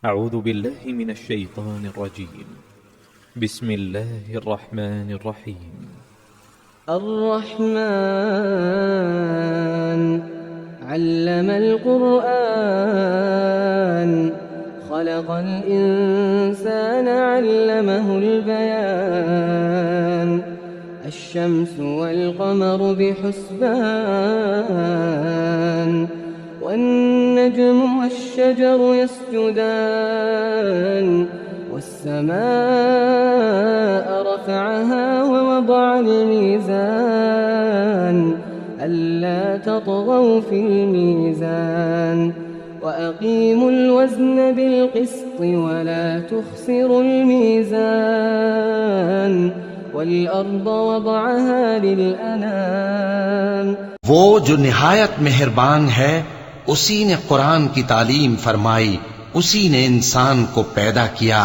أعوذ بالله من الشيطان الرجيم. بسم الله الرحمن الرحيم. الرحمن علم القرآن خلق الإنسان علمه البيان الشمس والقمر بحسبان والنجم والشجر يسجدان والسماء رفعها ووضع الميزان ألا تطغوا في الميزان وأقيموا الوزن بالقسط ولا تخسروا الميزان والأرض وضعها للأنام। वो जो निहायत मेहरबान है, उसी ने कुरान की तालीम फरमाई, उसी ने इंसान को पैदा किया,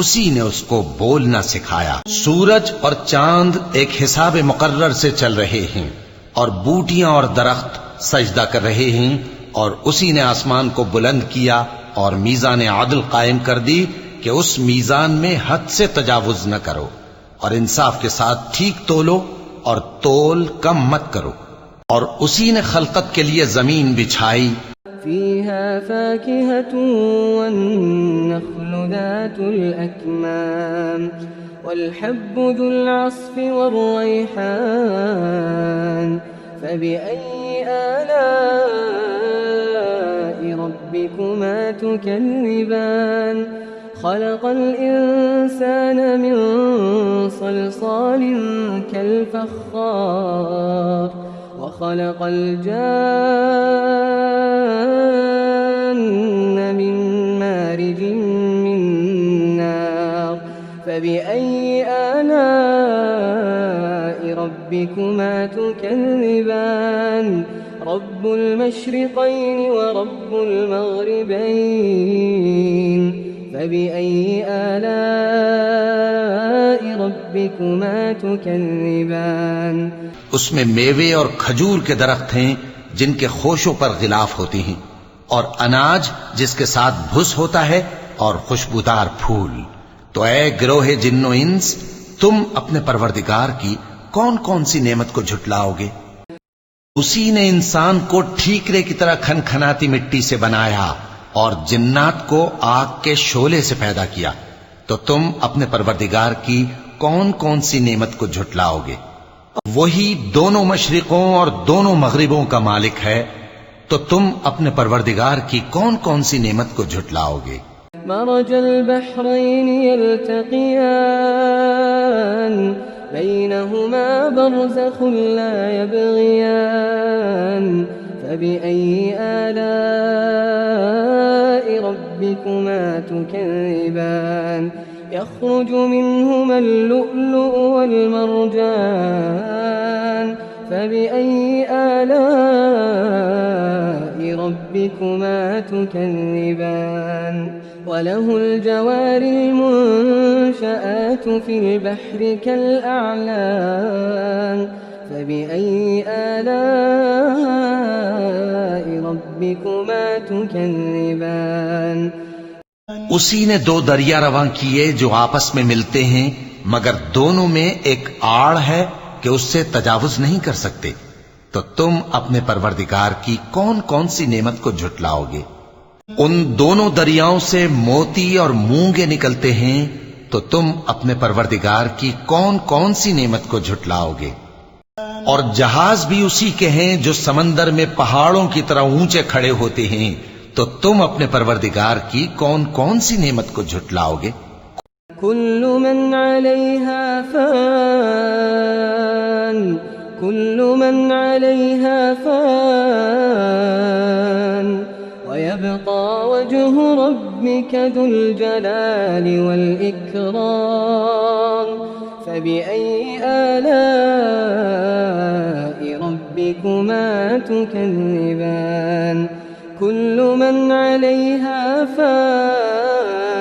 उसी ने उसको बोलना सिखाया। सूरज और चांद एक हिसाब मुकर्रर से चल रहे हैं और बूटियां और दरख्त सजदा कर रहे हैं, और उसी ने आसमान को बुलंद किया और मीज़ान आदल कायम कर दी कि उस मीज़ान में हद से तजावुज न करो और इंसाफ के साथ ठीक तोलो और तोल कम मत करो। और उसी ने खलकत के लिए जमीन बिछाई, فيها فاكهة والنخل ذات الأكمام والحب ذو العصف والريحان فبأي آلاء ربكما تكذبان خلق الإنسان من صلصال كالفخار وخلق الجان من مارج من نار فبأي آلاء ربكما تكذبان رب المشرقين ورب المغربين فبأي آلاء ربكما تكذبان। उसमें मेवे और खजूर के दरख्त हैं जिनके खोशों पर गिलाफ होती हैं, और अनाज जिसके साथ भुस होता है, और खुशबूदार फूल। तो ऐ गिरोहे जिन्नो इंस, तुम अपने परवरदिगार की कौन कौन सी नेमत को झुटलाओगे। उसी ने इंसान को ठीकरे की तरह खनखनाती मिट्टी से बनाया और जिन्नात को आग के शोले से पैदा किया, तो तुम अपने परवरदिगार की कौन कौन सी नेमत को झुटलाओगे। वही दोनों मशरिकों और दोनों मगरिबों का मालिक है, तो तुम अपने परवरदिगार की कौन कौन सी नेमत को झुटलाओगे। मरजल बहरैन यल्तक़ियान बैनहुमा बरज़ख़ुन ला यबग़ियान फबिअय्यि आलाइ रब्बिकुमा तुकज़्ज़िबान यख़्रुजु मिन्हुमा अल-लुअ्लुअु वल-मरजान फबिअय्यि आलाइ रब्बिकुमा तुकज़्ज़िबान वलहुल जवारिल मुनशआतु फिल बहरि कल-अ'लाम फबिअय्यि आलाइ रब्बिकुमा तुकज़्ज़िबान। उसी ने दो दरिया रवां किए जो आपस में मिलते हैं, मगर दोनों में एक आड़ है कि उससे तजावुज नहीं कर सकते, तो तुम अपने परवरदिगार की कौन कौन सी नेमत को झुटलाओगे। उन दोनों दरियाओं से मोती और मूंगे निकलते हैं, तो तुम अपने परवरदिगार की कौन कौन सी नेमत को झुटलाओगे। और जहाज भी उसी के हैं जो समंदर में पहाड़ों की तरह ऊंचे खड़े होते हैं, तो तुम अपने परवरदिगार की कौन कौन सी नेमत को झुटलाओगे। कुल्लु मन अलैहा फान कुल्लु मन अलैहा फान वयब्का वजहु रब्बिका दुल जलालि वल इकराम फबिअय्यि आलाइ रब्बिकुमा तुकज़्ज़िबान। कुल्लु मन अलैहा फान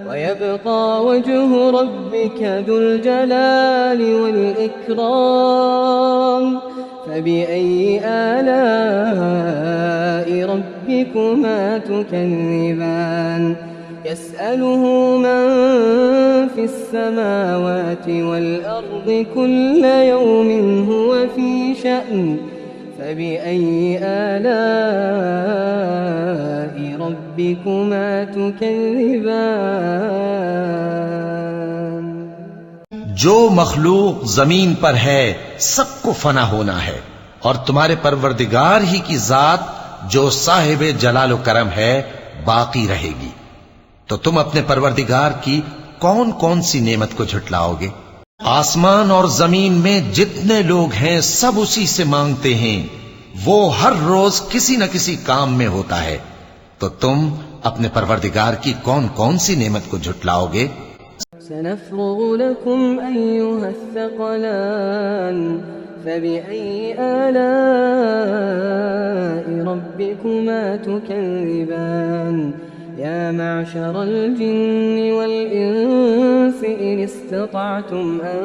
वयब्का वजहु रब्बिका दुल जलालि वल इकराम फबिअय्यि आलाइ रब्बिकुमा ربكما تكذبان يسأله من في السماوات والأرض كل يوم هو في شأن فبأي آلاء ربكما تكذبان जो मखलूक जमीन पर है सबको फना होना है और तुम्हारे परवरदिगार ही की जात जो साहिब जलाल करम है बाकी रहेगी। तो तुम अपने परवरदिगार की कौन कौन सी नेमत को झुटलाओगे? आसमान और जमीन में जितने लोग हैं सब उसी से मांगते हैं, वो हर रोज किसी न किसी काम में होता है। तो तुम अपने परवरदिगार की कौन कौन सी नेमत को झुटलाओगे? سنفرغ لكم أيها الثقلان فبأي آلاء ربكما تكذبان يا معشر الجن والإنس إن استطعتم أن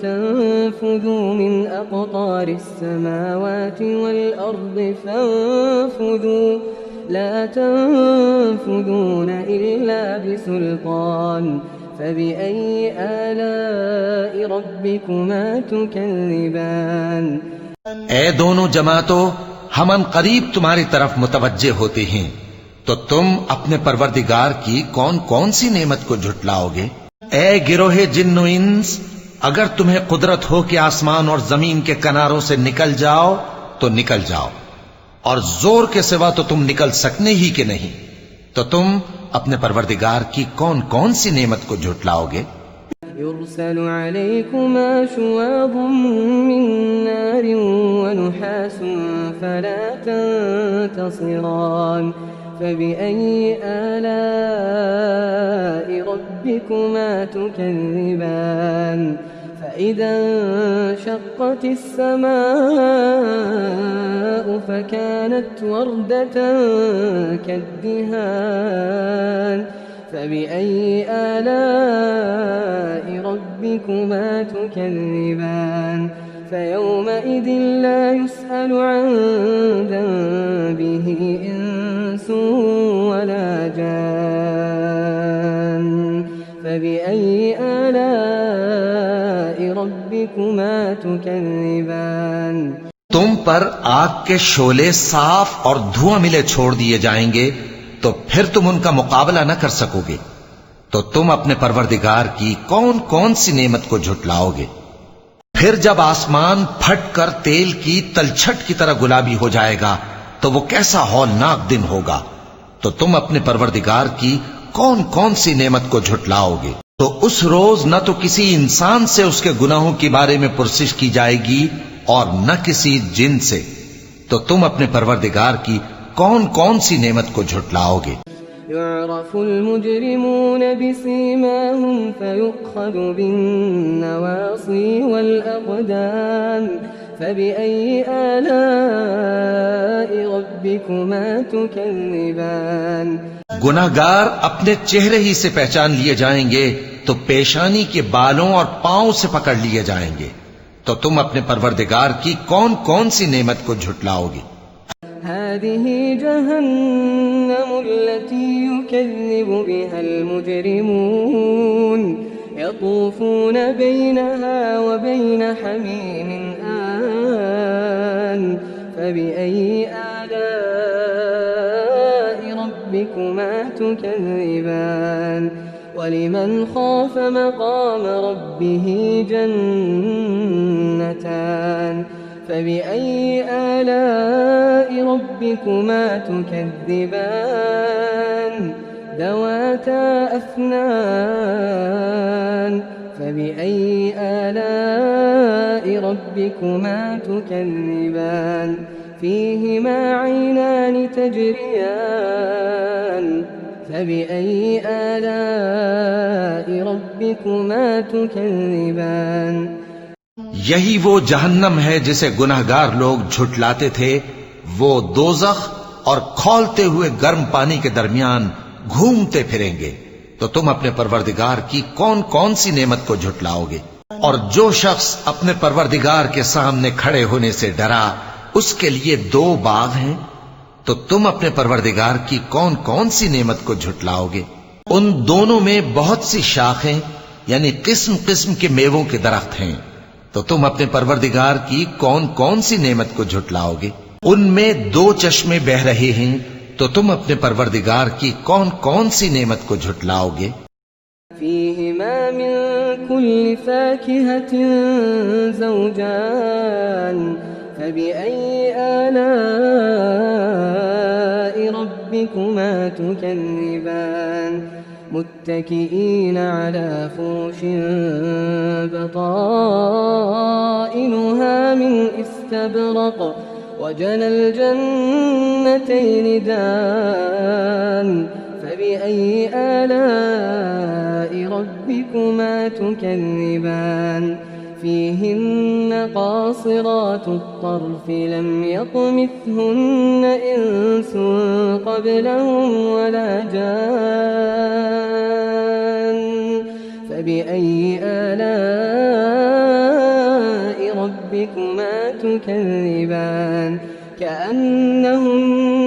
تنفذوا من أقطار السماوات والأرض فانفذوا لا تنفذون إلا بسلطان فبأي آلاء ربكما تكذبان ए दोनों जमातों, हम करीब तुम्हारी तरफ मुतवज्जे होते हैं, तो तुम अपने परवरदिगार की कौन कौन सी नेमत को झुटलाओगे? ए गिरोहे जिन्नो इंस, अगर तुम्हें कुदरत हो कि आसमान और जमीन के किनारों से निकल जाओ तो निकल जाओ, और जोर के सिवा तो तुम निकल सकने ही के नहीं। तो तुम अपने परवरदिगार की कौन कौन सी नेमत को झुटलाओगे? يرسل عليكما شواظ من نار ونحاس فلا تنتصران فبأي آلاء ربكما تكذبان فإذا انشقت السماء فكانت وردة كالدهان فبأي آلاء ربكما تكذبان فيومئذ لا يسأل عن ذنبه إنس ولا جان فبأي آلاء ربكما تكذبان तुम पर आग के शोले साफ और धुआं मिले छोड़ दिए जाएंगे, तो फिर तुम उनका मुकाबला न कर सकोगे। तो तुम अपने परवरदिगार की कौन कौन सी नेमत को झुटलाओगे? फिर जब आसमान फटकर तेल की तलछट की तरह गुलाबी हो जाएगा तो वो कैसा हौलनाक दिन होगा। तो तुम अपने परवरदिगार की कौन कौन सी नेमत को झुटलाओगे? तो उस रोज न तो किसी इंसान से उसके गुनाहों के बारे में पुरसिश की जाएगी और न किसी जिन से। तो तुम अपने परवरदिगार की कौन कौन सी नेमत को झुटलाओगे? يعرف المجرمون بسيماهم فيؤخذ بالنواصي والأقدام فبأي آلاء ربكما تكذبان गुनाहगार अपने चेहरे ही से पहचान लिए जाएंगे, तो पेशानी के बालों और पांव से पकड़ लिए जाएंगे। तो तुम अपने परवरदिगार की कौन कौन सी नेमत को झुटलाओगे? هذه جهنم التي يكذب بها المجرمون يطوفون بينها وبين حميم آن فبأي آلاء ربكما تكذبان ولمن خاف مقام ربه جنتان فبأي آلاء ربكما تكذبان ذواتا أفنان فبأي آلاء ربكما تكذبان فيهما عينان تجريان فبأي آلاء ربكما تكذبان यही वो जहन्नम है जिसे गुनाहगार लोग झुटलाते थे। वो दोजख और खौलते हुए गर्म पानी के दरमियान घूमते फिरेंगे। तो तुम अपने परवरदिगार की कौन कौन सी नेमत को झुटलाओगे? और जो शख्स अपने परवरदिगार के सामने खड़े होने से डरा, उसके लिए 2 बाग हैं। तो तुम अपने परवरदिगार की कौन कौन सी नेमत को झुटलाओगे? उन दोनों में बहुत सी शाखें यानी किस्म किस्म के मेवों के दरख्त हैं, तो तुम अपने परवरदिगार की कौन कौन सी नेमत को झुटलाओगे? उनमें 2 चश्मे बह रहे हैं, तो तुम अपने परवरदिगार की कौन कौन सी नेमत को झुटलाओगे? फीहिमा मिन कुल्लि फाकिहतिन ज़ौजान फबिअय्यि आलाइ रब्बिकुमा तुकज़्ज़िबान मुत्तकिईन अला फुरुशिन बताइनुहा मिन इस्तबरक़ वजनल जन्नतैन दान फबिअय्यि आलाइ रब्बिकुमा तुकज़्ज़िबान फीहिन्न क़ासिरातुत तर्फ़ लम यत्मिथहुन्न इंसुन क़ब्लहुम वला जान फबिअय्यि आलाइ रब्बिकुमा तुकज़्ज़िबान कअन्नहुन्न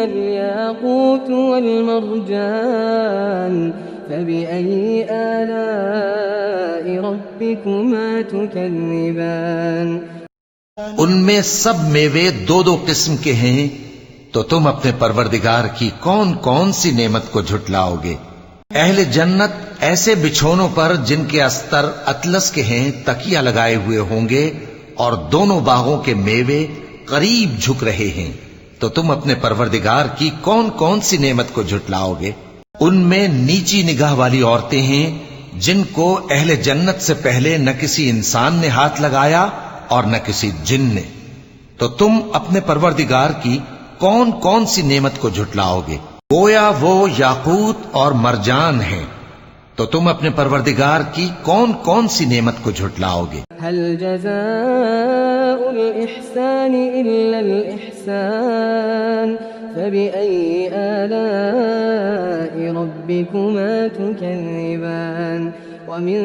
الياقوت والمرجان فبأي آلاء ربكما تكذبان उनमें सब मेवे 2-2 किस्म के हैं, तो तुम अपने परवरदिगार की कौन कौन सी नेमत को झुटलाओगे? अहले जन्नत ऐसे बिछोनों पर जिनके अस्तर अतलस के हैं तकिया लगाए हुए होंगे और दोनों बागों के मेवे करीब झुक रहे हैं, तो तुम अपने परवरदिगार की कौन कौन सी नेमत को झुटलाओगे? उनमें नीची निगाह वाली औरतें हैं जिनको अहले जन्नत से पहले न किसी इंसान ने हाथ लगाया और न किसी जिन ने, तो तुम अपने परवरदिगार की कौन कौन सी नेमत को झुटलाओगे? गोया वो याकूत और मरजान हैं, तो तुम अपने परवरदिगार की कौन कौन सी नेमत को झुटलाओगे? हल जज़ाउल इहसानि इल्लल इहसान फबिअय्यि आलाइ रब्बिकुमा तुकज़्ज़िबान वमिन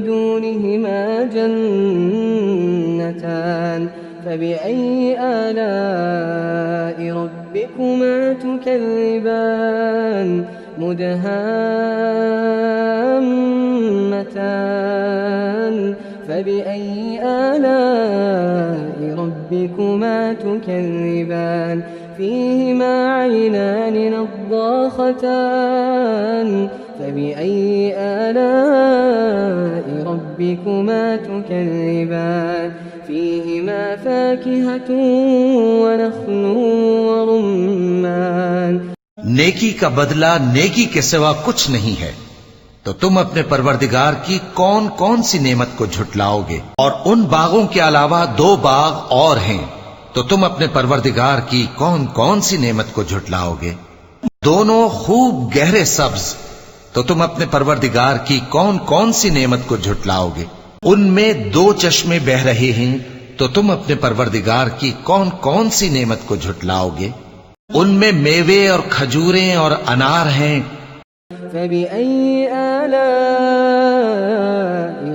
दूनिहिमा जन्नतान फबिअय्यि आलाइ रब्बिकुमा तुकज़्ज़िबान मुदहाम्मतान फबिअय्यि आलाइ रब्बिकुमा तुकज़्ज़िबान फीहिमा ऐनान नضاختان फबिअय्यि आलाइ रब्बिकुमा तुकज़्ज़िबान फीहिमा फाकिहतुन वनख्लुन वरुम्मान। नेकी का बदला नेकी के सिवा कुछ नहीं है, तो तुम अपने परवरदिगार की कौन कौन सी नेमत को झुटलाओगे? और उन बागों के अलावा 2 बाग और हैं, तो तुम अपने परवरदिगार की कौन कौन सी नेमत को झुटलाओगे? दोनों खूब गहरे सब्ज, तो तुम अपने परवरदिगार की कौन कौन सी नेमत को झुटलाओगे? उनमें 2 चश्मे बह रहे हैं, तो तुम अपने परवरदिगार की कौन कौन सी नेमत को झुटलाओगे? उनमें मेवे और खजूरें और अनार हैं। फबिअय्यि आलाइ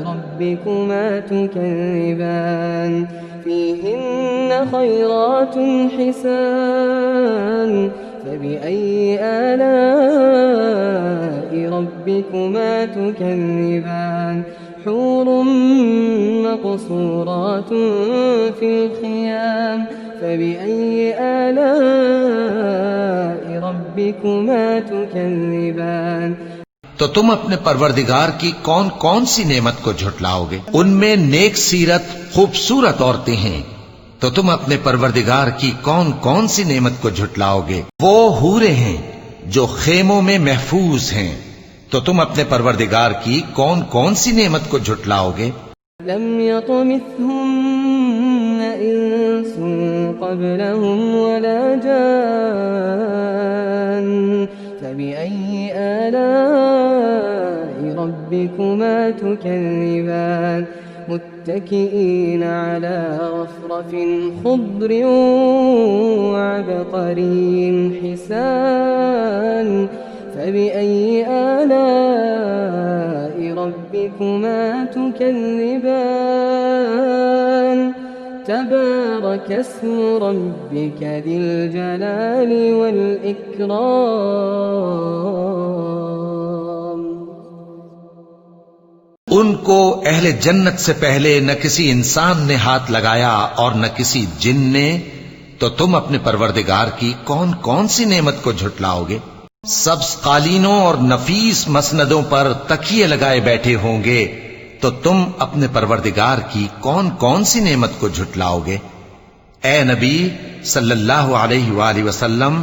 रब्बिकुमा तुकज़्ज़िबान फीहिन्न खैरातुन हिसान फबिअय्यि आलाइ रब्बिकुमा तुकज़्ज़िबान हूरुन मक़सूरातुन फिल ख़ियाम फबिअय्यि आलाइ रब्बिकुमा तुकज़्ज़िबान। तो तुम अपने परवरदिगार की कौन कौन सी नेमत को झुटलाओगे? उनमें नेक सीरत खूबसूरत औरतें हैं, तो तुम अपने परवरदिगार की कौन कौन सी नेमत को झुटलाओगे? वो हूरे हैं जो खेमों में महफूज हैं, तो तुम अपने परवरदिगार की कौन कौन सी नेमत को झुटलाओगे? लम यतमिथहुन्न इंसुन क़ब्लहुम वला जान फबिअय्यि आलाइ रब्बिकुमा तुकज़्ज़िबान मुत्तकिईन अला रफ़रफ़िन ख़ुद्रिन वअबक़रिन हिसान फबिअय्यि आलाइ रब्बिकुमा तुकज़्ज़िबान तबारक تبارك اسم ربك ذي الجلال والإكرام। उनको अहले जन्नत से पहले न किसी इंसान ने हाथ लगाया और न किसी जिन ने, तो तुम अपने परवरदिगार की कौन कौन सी नेमत को झुटलाओगे? सब्ज कालीनों और नफीस मसनदों पर तकिए लगाए बैठे होंगे, तो तुम अपने परवरदिगार की कौन कौन सी नेमत को झुटलाओगे? ए नबी सल्लल्लाहु अलैहि वसल्लम,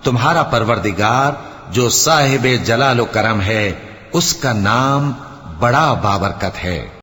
तुम्हारा परवरदिगार जो साहिब जलाल व करम है, उसका नाम बड़ा बाबरकत है।